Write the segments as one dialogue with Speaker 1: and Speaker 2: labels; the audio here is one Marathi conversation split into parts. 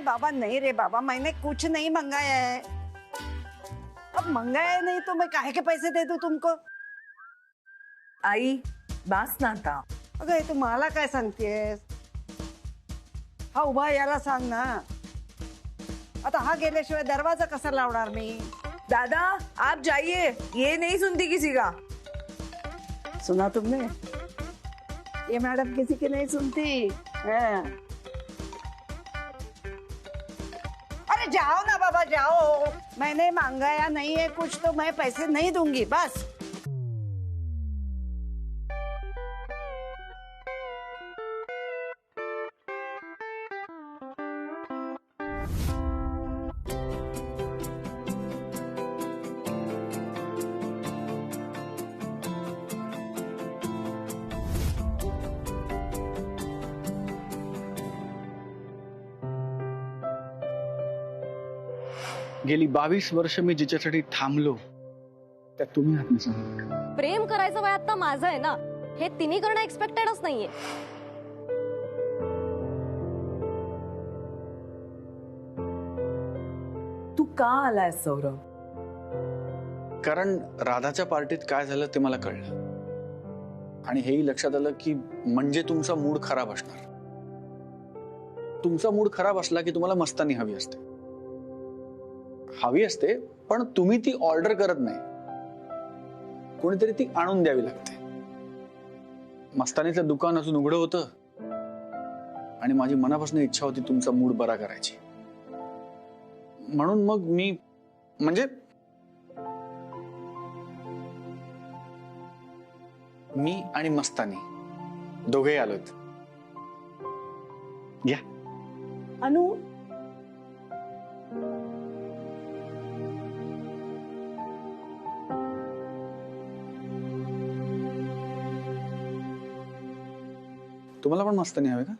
Speaker 1: नहीं रे बाबा, मैंने कुछ नहीं मंगाया है। अब मंगाया नहीं तो मैं काहे के पैसे दे दूं तुमको?
Speaker 2: आई बास ना आता.
Speaker 1: अगं हे तू मला काय सांगतेस? हा उभा याला सांग ना. आता हा गेल्याशिवाय दरवाजा कसा लावणार मी?
Speaker 2: दादा आप जाइए, ये नहीं सुनती किसी का.
Speaker 1: सुना तुमने? ये मैडम किसी की नहीं सुनती. हाँ। अरे जाओ ना बाबा जाओ, मैंने मंगाया नहीं है कुछ तो मैं पैसे नहीं दूंगी बस.
Speaker 3: गेली 22 वर्ष मी जिच्यासाठी थांबलो त्या तुम्ही आहात ना.
Speaker 4: प्रेम करायचं वय आता माझं आहे ना, हे तिन्ही करणं एक्सपेक्टेडच नाहीये.
Speaker 2: तू का आलाय सौरभ?
Speaker 3: कारण राधाच्या पार्टीत काय झालं ते मला कळलं आणि हेही लक्षात आलं की म्हणजे तुमचा मूड खराब असणार. तुमचा मूड खराब असला की तुम्हाला मस्तानी हवी असते पण तुम्ही ती ऑर्डर करत नाही, कोणीतरी ती आणून द्यावी लागते. मस्तानीचं दुकान अजून उघडं होतं आणि माझी मनापासून इच्छा होती तुमचा मूड बरा करायची. म्हणून मग मी आणि मस्तानी दोघेही आलोत. घ्या.
Speaker 1: अनु
Speaker 3: तुम्हाला पण मस्तानी हवे का?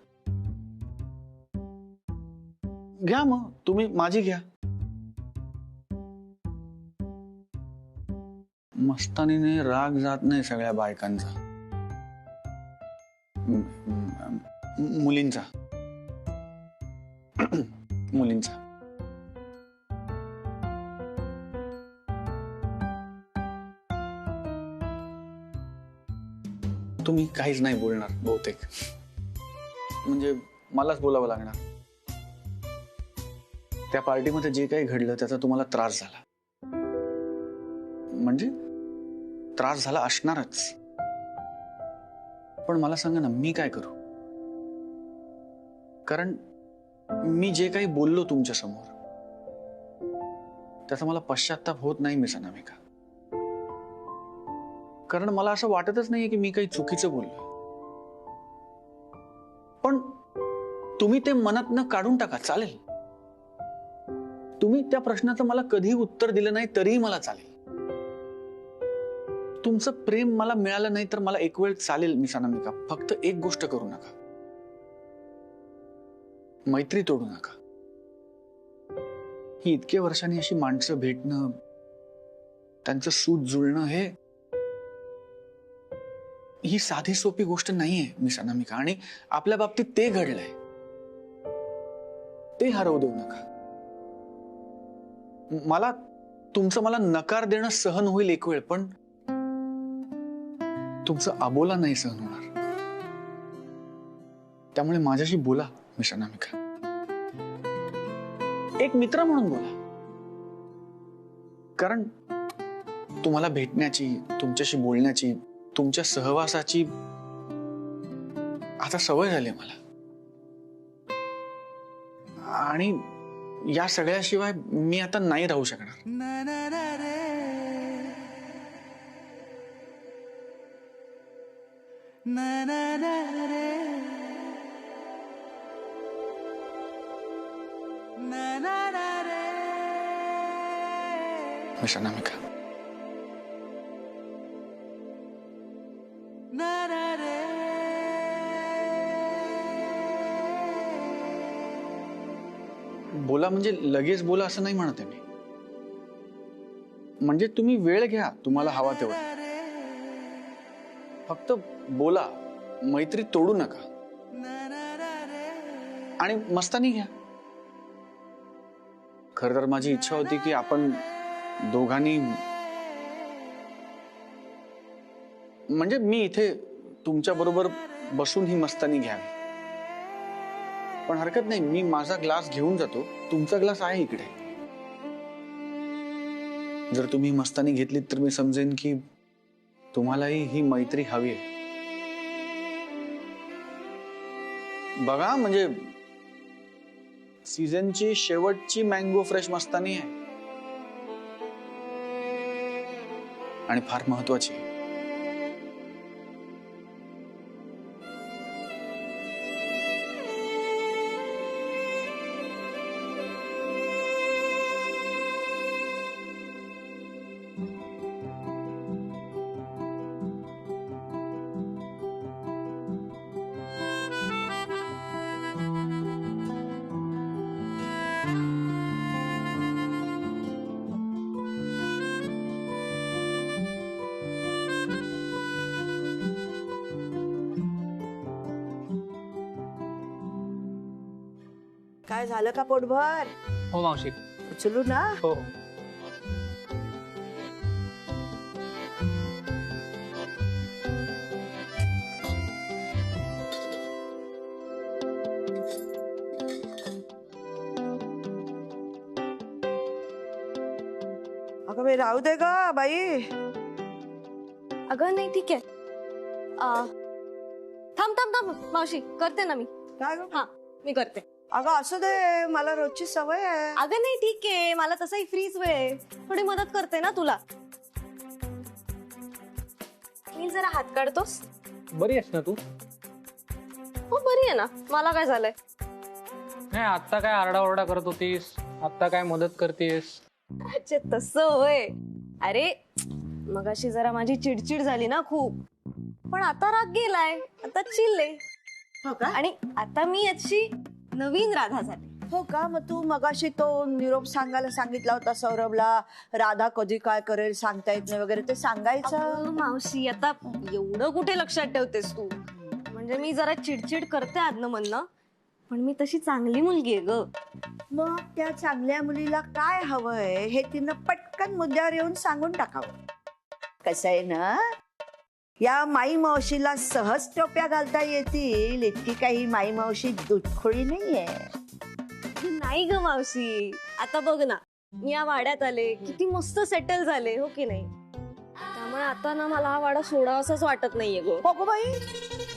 Speaker 3: घ्या मग, तुम्ही माझी घ्या. मस्तानीने राग जात नाही सगळ्या बायकांचा, मुलींचा. मुलींचा तुम्ही काहीच नाही बोलणार बहुतेक, म्हणजे मलाच बोलावं लागणार. त्या पार्टीमध्ये जे काही घडलं त्याचा तुम्हाला त्रास झाला, म्हणजे त्रास झाला असणारच. पण मला सांगा ना, मी काय करू? कारण मी जे काही बोललो तुमच्या समोर त्याचा मला पश्चाताप होत नाही मिस अनामिका. कारण मला असं वाटतच नाहीये की मी काही चुकीचं बोललो. पण तुम्ही ते मनातनं काढून टाका, चालेल. तुम्ही त्या प्रश्नाचं मला कधीही उत्तर दिलं नाही तरीही मला चालेल. तुमचं प्रेम मला मिळालं नाही तर मला एक वेळ चालेल मिस अनामिका. फक्त एक गोष्ट करू नका, मैत्री तोडू नका. ही इतक्या वर्षांनी अशी माणसं भेटणं, त्यांचं सूत जुळणं, ही साधी सोपी गोष्ट नाहीये मिस अनामिका. आणि आपल्या बाबतीत ते घडलंय, ते हरवू देऊ नका. मला नकार देणं सहन होईल एक वेळ, पण तुमचं अबोला नाही सहन होणार. त्यामुळे माझ्याशी बोला मिस अनामिका, एक मित्र म्हणून बोला. कारण तुम्हाला भेटण्याची, तुमच्याशी बोलण्याची, तुमच्या सहवासाची आता सवय झाली मला. आणि या सगळ्याशिवाय मी आता नाही राहू शकणार. मिस अनामिका, बोला म्हणजे लगेच बोला असं नाही म्हणते मी. म्हणजे तुम्ही वेळ घ्या, तुम्हाला हवा तेवढा. फक्त बोला, मैत्री तोडू नका. आणि मस्तानी घ्या. खर तर माझी इच्छा होती की आपण दोघांनी, म्हणजे मी इथे तुमच्या बरोबर बसून ही मस्तानी घ्यावी. पण हरकत नाही, मी माझा ग्लास घेऊन जातो, तुमचा ग्लास आहे इकडे. जर तुम्ही मस्तानी घेतलीत तर मी समजेन की तुम्हालाही ही मैत्री हवी आहे. बघा, म्हणजे सीझनची शेवटची मँगो फ्रेश मस्तानी आहे आणि फार महत्वाची आहे.
Speaker 1: काय झालं का पोटभर?
Speaker 5: हो मावशी.
Speaker 1: उचलू ना?
Speaker 5: हो.
Speaker 1: अगं बाई, राहू दे ग बाई.
Speaker 4: अगं नाही, ठीक आहे. थांब थांब थांब मावशी, करते ना मी.
Speaker 1: काय ग?
Speaker 4: हा, मी करते.
Speaker 1: अगं असू दे, मला रोजची सवय आहे.
Speaker 4: अगं नाही, ठीक आहे, मला तसाही फ्रीच वेळ, थोडी मदत करते ना तुला. मी जरा हात काढतोस?
Speaker 5: बरी आहेस ना तू?
Speaker 4: हो बरी आहे ना, मला काय झालंय?
Speaker 5: नाही, आत्ता काय आरडाओरडा करत होतीस, आत्ता काय मदत करतेस?
Speaker 4: अच्छा तसं होय. अरे मगाशी जरा माझी चिडचिड झाली ना खूप, पण आता राग गेलाय, आता चिल्ले.
Speaker 1: हो का?
Speaker 4: आणि आता मी याची नवीन राधा झाली.
Speaker 1: हो का? मग तू मगाशी तो निरोप सांगायला सांगितला होता सौरभला, राधा कधी काय करेल सांगता येत नाही वगैरे, ते सांगायचं.
Speaker 4: अगं, मावशी आता एवढं कुठे लक्षात ठेवतेस तू? म्हणजे मी जरा चिडचिड करते आदनं म्हणणं, पण मी तशी चांगली मुलगी आहे ग.
Speaker 1: मग त्या चांगल्या मुलीला काय हवंय हे तिनं पटकन मुद्द्यावर येऊन सांगून टाकावं. कसं आहे ना, या माई मावशीला सहज टोप्या घालता येतील इतकी काही माई मावशी दुधखोळी नाहीये.
Speaker 4: नाही ग मावशी, आता बघ ना, मी या वाड्यात आले, किती मस्त सेटल झाले, हो की नाही? त्यामुळे आता ना मला हा वाडा सोडावासाच वाटत नाहीये ग.
Speaker 1: हो बाई,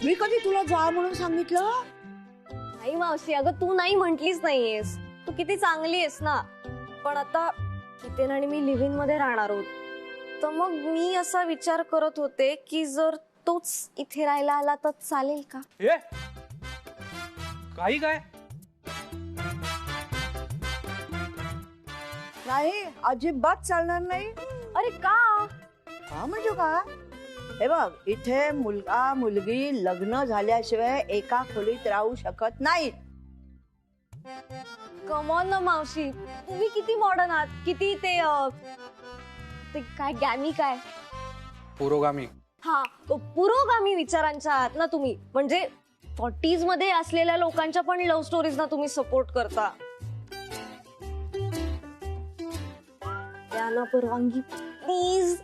Speaker 1: मी कधी तुला जा म्हणून सांगितलं?
Speaker 4: नाही मावशी, अगं तू नाही म्हंटलीच नाहीयेस, तू किती चांगली आहेस ना. पण आता कितेन आणि मी लिव्ह इन मध्ये राहणार आहोत, तर मग मी असा विचार करत होते की जर तोच इथे राहायला आला तर चालेल का?
Speaker 5: ए काही काय?
Speaker 1: नाही, अजिबात चालणार नाही.
Speaker 4: अरे का?
Speaker 1: का म्हणजे का? हे बघ, इथे मुलगा मुलगी लग्न झाल्याशिवाय एका खोलीत राहू शकत नाहीत.
Speaker 4: कमॉन ना मावशी, तुम्ही किती मॉडर्न आहात, किती ते काय गॅमी काय,
Speaker 5: पुरोगामी.
Speaker 4: हा पुरोगामी विचारांच्या आहात ना तुम्ही. म्हणजे 40s मध्ये असलेल्या लोकांच्या पण लव्ह स्टोरीज ना तुम्ही सपोर्ट करता. त्यांना परवानगी प्लीज.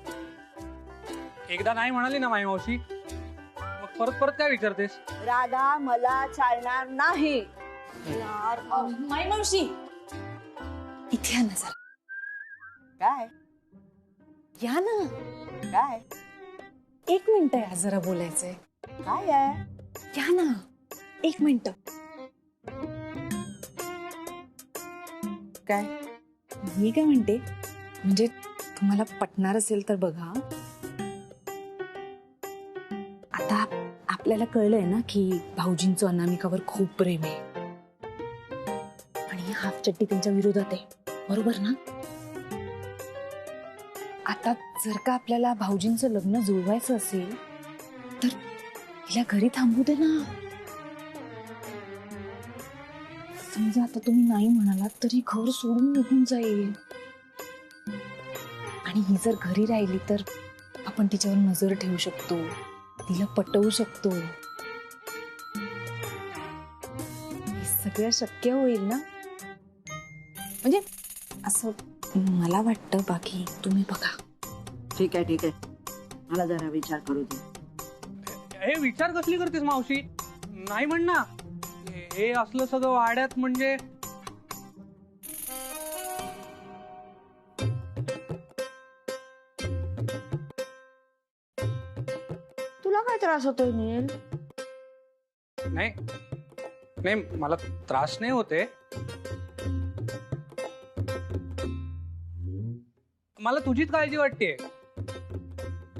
Speaker 5: एकदा नाही म्हणाली ना माई मावशी, मग परत परत काय विचारतेस?
Speaker 1: राधा, मला चालणार नाही.
Speaker 4: यार माई मावशी,
Speaker 2: इथे या ना जरा.
Speaker 1: काय
Speaker 2: या ना,
Speaker 1: काय
Speaker 2: 1 मिनिट या, जरा बोलायचंय.
Speaker 1: काय आहे?
Speaker 2: या ना, 1 मिनिट.
Speaker 1: काय?
Speaker 2: मी काय म्हणते, म्हणजे तुम्हाला पटणार असेल तर बघा. आता आपल्याला कळलंय ना की भाऊजींचं अनामिकावर खूप प्रेम आहे आणि हाफ चट्टी त्यांच्या विरोधात आहे, बरोबर ना? आता जर का आपल्याला भाऊजींचं लग्न जुळवायचं असेल तर तिला घरी थांबू दे ना. समजा आता तुम्ही नाही म्हणालात तरी घर सोडून निघून जाईल, आणि ही जर घरी राहिली तर आपण तिच्यावर नजर ठेवू शकतो, तिला पटवू शकतो. हे सगळं शक्य होईल ना? म्हणजे असं मला वाटतं, बाकी तुम्ही बघा.
Speaker 1: ठीक आहे ठीक आहे, मला जरा विचार करू दे.
Speaker 5: हे विचार कसली करतेस मावशी? नाही म्हण ना. हे असलं सगळं वाड्यात म्हणजे
Speaker 1: तुला काय त्रास होतोय नील?
Speaker 5: नाही नाही, मला त्रास नाही होते. मला तुझीच काळजी वाटते.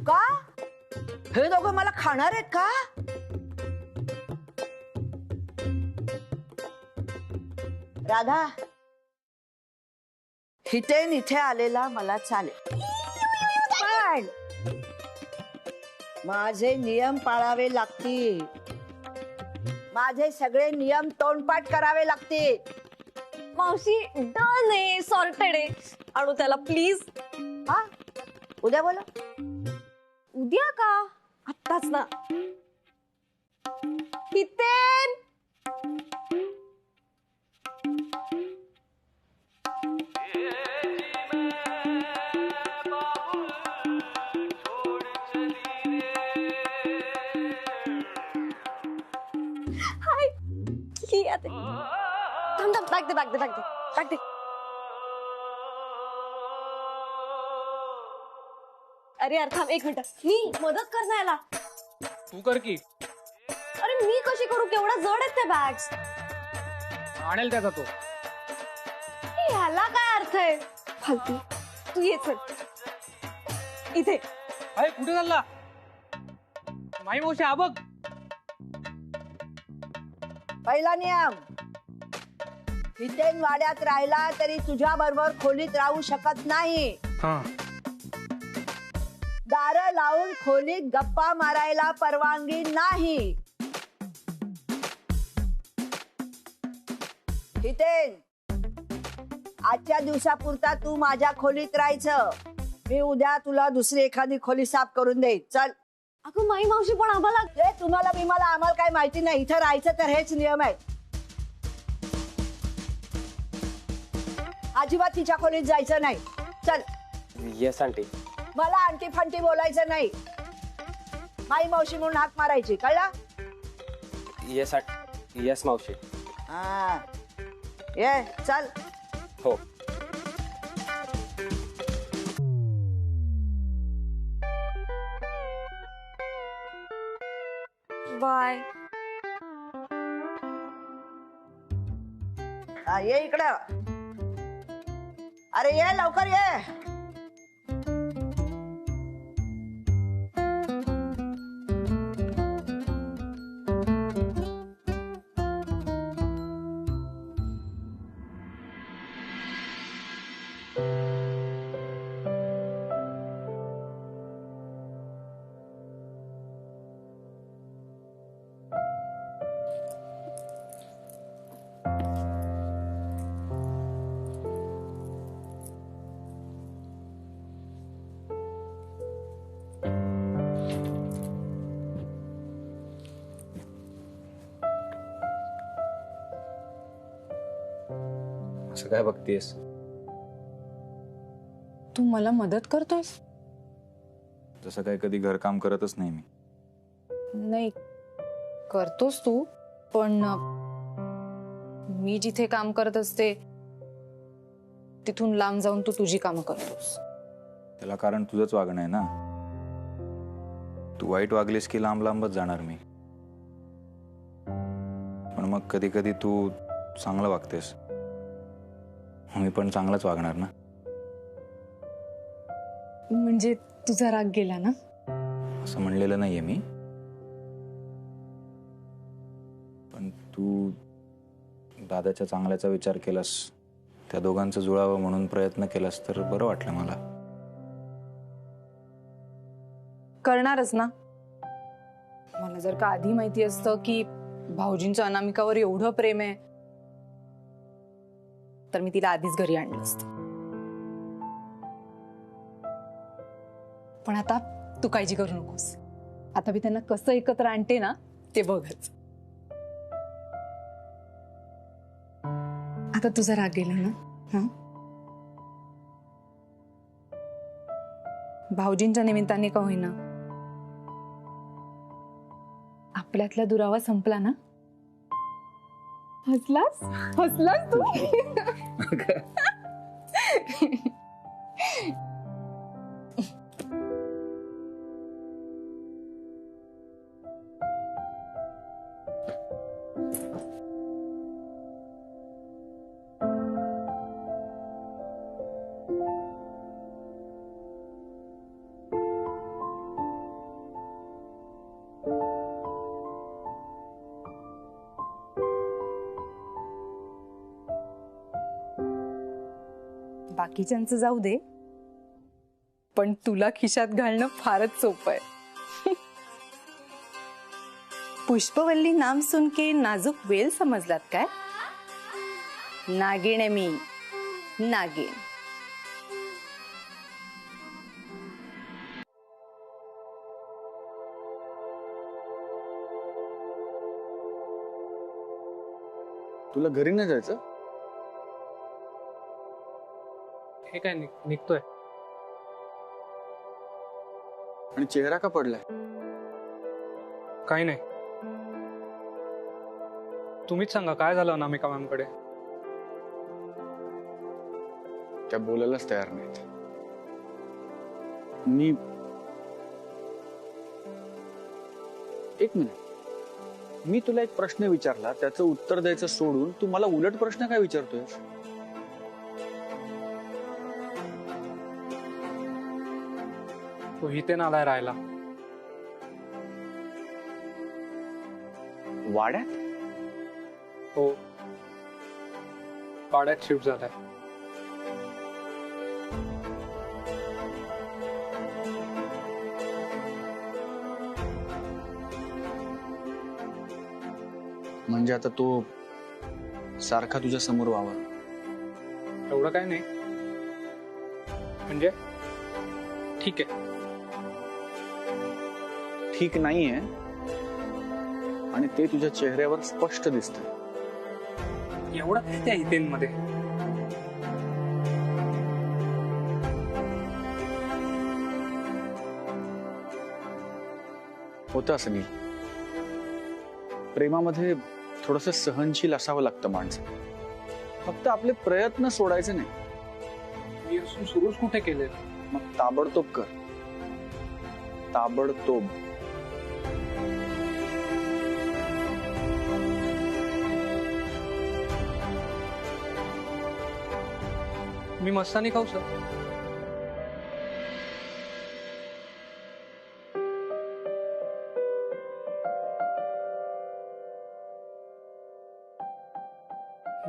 Speaker 1: का? हे दोघं मला खाणार आहेत का? राधा, हितेन इथे आलेला मला चालेल, पण माझे नियम पाळावे लागतील. माझे सगळे नियम तोंडपाठ करावे लागतील.
Speaker 4: मावशी डन आहे, सॉर्टेड आहे. आणू त्याला प्लीज.
Speaker 1: हा, उद्या बोला.
Speaker 4: उद्या का? आत्ताच ना. हितेन, हाय. ही आते. थांब थांब, बॅग दे बॅग दे बॅग दे बॅग दे. अरे यार थांब एक मिनिट, मी मदत कर ना याला.
Speaker 5: तू कर की.
Speaker 4: अरे मी कशी करू, केवढा जड आहेत त्या बॅग्स.
Speaker 5: आणेल त्याचा तो.
Speaker 4: ह्याला काय अर्थ आहे? फालतू. तू ये चल इथे.
Speaker 5: अरे कुठे चालला? माई मावशी हा बघ.
Speaker 1: पहिला नियम, हितेन वाड्यात राहिला तरी तुझ्या बरोबर खोलीत राहू शकत नाही.
Speaker 5: हा.
Speaker 1: दारं लावून खोलीत गप्पा मारायला परवानगी नाही. हितेन, आजच्या दिवसापुरता तू माझ्या खोलीत राहायचं. मी उद्या तुला दुसरी एखादी खोली साफ करून देईन. चल.
Speaker 4: अगं माई मावशी पण आम्हाला.
Speaker 1: हे तुम्हाला आम्हाला काय माहिती नाही. इथं राहायचं तर हेच नियम आहेत. अजिबात तिच्या खोलीत जायचं नाही. चल.
Speaker 6: Yes aunty.
Speaker 1: मला आंटी फांटी बोलायचं नाही. माई मावशी म्हणून हाक मारायची, कळला?
Speaker 6: येस येस मावशी.
Speaker 1: हा, ये चल.
Speaker 6: हो.
Speaker 4: बाय.
Speaker 1: हा, ये इकडं. अरे ये लवकर ये.
Speaker 6: असं काय बघतेस?
Speaker 2: तू मला मदत करतोयस?
Speaker 7: तसं काय कधी घरकाम करतच नाही मी.
Speaker 2: नाही, करतोस तू, पण मी जिथे काम करत असते तिथून लांब जाऊन तू तुझी कामं करतोस.
Speaker 7: त्याला कारण तुझंच वागणं आहे ना. तू वाईट वागलीस की लांब लांबच जाणार मी. पण मग कधी कधी तू चांगलं वागतेस, मी पण चांगलंच वागणार ना.
Speaker 2: म्हणजे तुझा राग गेला ना?
Speaker 7: असं म्हणलेलं नाहीये मी, पण तू दादाच्या चांगल्याचा विचार केलास, त्या दोघांचं जुळावं म्हणून प्रयत्न केलास तर बरं वाटलं मला.
Speaker 2: करणारच ना. मला जर का आधी माहिती असतं की भाऊजींचं अनामिकावर एवढं प्रेम आहे तर मी तिला आधीच घरी आणलं असतं. पण आता तू काळजी करू नकोस. आता मी त्यांना कसं एकत्र आणते ना ते बघच. आता तुझा राग गेला ना? हा, भाऊजींच्या निमित्ताने का होईना आपल्यातला दुरावा संपला ना. हसलास हसलास तू. बाकीच्यांचं जाऊ दे, पण तुला खिशात घालणं फारच सोपं आहे. पुष्पवल्ली नाम सुन के नाजूक वेल समजलात काय? नागिण आहे मी, नागिण.
Speaker 3: तुला घरी नाही जायचं?
Speaker 5: हे काय निघतोय.
Speaker 3: आणि चेहरा का पडलाय?
Speaker 5: काही नाही. तुम्हीच सांगा काय झालं अनामिका मॅमकडे.
Speaker 3: त्या बोलायलाच तयार नाहीत. मी एक मिनिट, मी तुला एक प्रश्न विचारला, त्याचं उत्तर द्यायचं सोडून तू मला उलट प्रश्न काय विचारतोय?
Speaker 5: तो इथे नालाय राहायला.
Speaker 3: वाड्यात?
Speaker 5: हो, पाड्यात शिफ्ट झालाय.
Speaker 3: म्हणजे आता तो सारखा तुझ्या समोर व्हावा?
Speaker 5: एवढं काय नाही, म्हणजे ठीक आहे.
Speaker 3: ठीक नाहीये आणि ते तुझ्या चेहऱ्यावर स्पष्ट दिसतंय.
Speaker 5: एवढं काय त्या इथेमध्ये.
Speaker 3: होतं असं नाही. प्रेमामध्ये थोडंसं सहनशील असावं लागतं माणसं. फक्त आपले प्रयत्न सोडायचे नाही.
Speaker 5: मी असून सुरूच कुठे केले.
Speaker 3: मग ताबडतोब कर, ताबडतोब.
Speaker 5: मी मस्तानी खाऊ सर?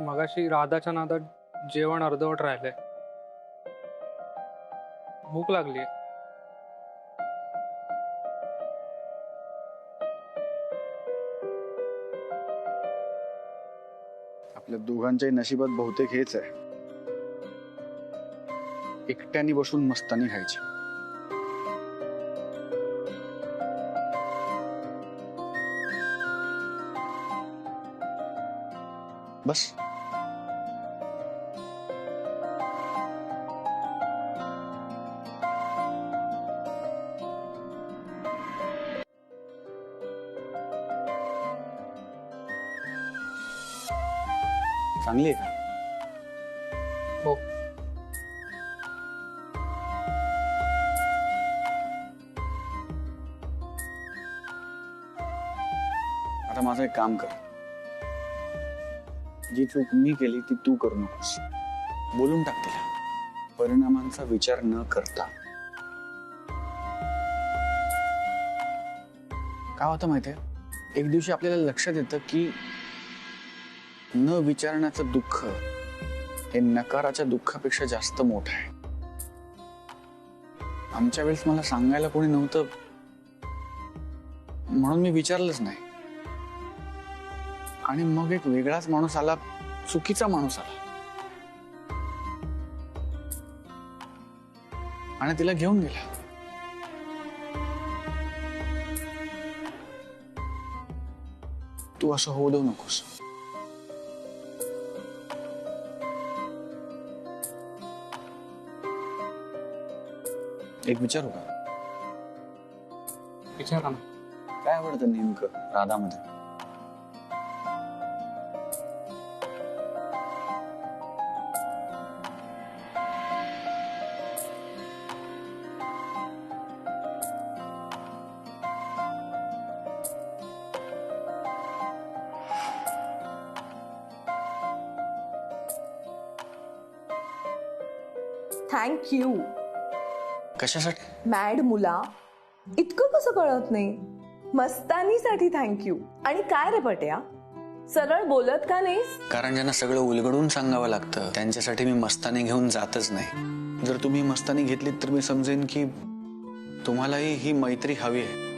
Speaker 5: मगाशी राधाच्या नादात जेवण अर्धवट राहिलंय. भूक लागली.
Speaker 3: आपल्या दोघांच्याही नशिबात बहुतेक हेच आहे, एकट्याने बसून मस्तानी खायची. बस. चांगली आहे का?
Speaker 5: हो.
Speaker 3: आता माझं एक काम कर. जी चूक मी केली ती तू करू नकोस. बोलून टाक तिला, परिणामांचा विचार न करता. काय होतं माहितीये, एक दिवशी आपल्याला लक्षात येतं की न विचारण्याचं दुःख हे नकाराच्या दुःखापेक्षा जास्त मोठं आहे. आमच्या वेळेस मला सांगायला कोणी नव्हतं म्हणून मी विचारलंच नाही. आणि मग एक वेगळाच माणूस आला, चुकीचा माणूस आला आणि तिला घेऊन गेला. तू असं होऊ देऊ नकोस. एक विचारू का?
Speaker 5: विचारा ना.
Speaker 3: काय आवडतं नेमकं राधामध्ये?
Speaker 8: थँक्यू.
Speaker 3: कशासाठी?
Speaker 8: मॅड मुला, इतकं कसं कळत नाही? मस्तानीसाठी थँक्यू. आणि काय रे पट्या, सरळ बोलत का नाहीस?
Speaker 3: कारण ज्यांना सगळं उलगडून सांगावं लागतं त्यांच्यासाठी मी मस्तानी घेऊन जातच नाही. जर तुम्ही मस्तानी घेतलीत तर मी समजेन की तुम्हालाही ही मैत्री हवी आहे.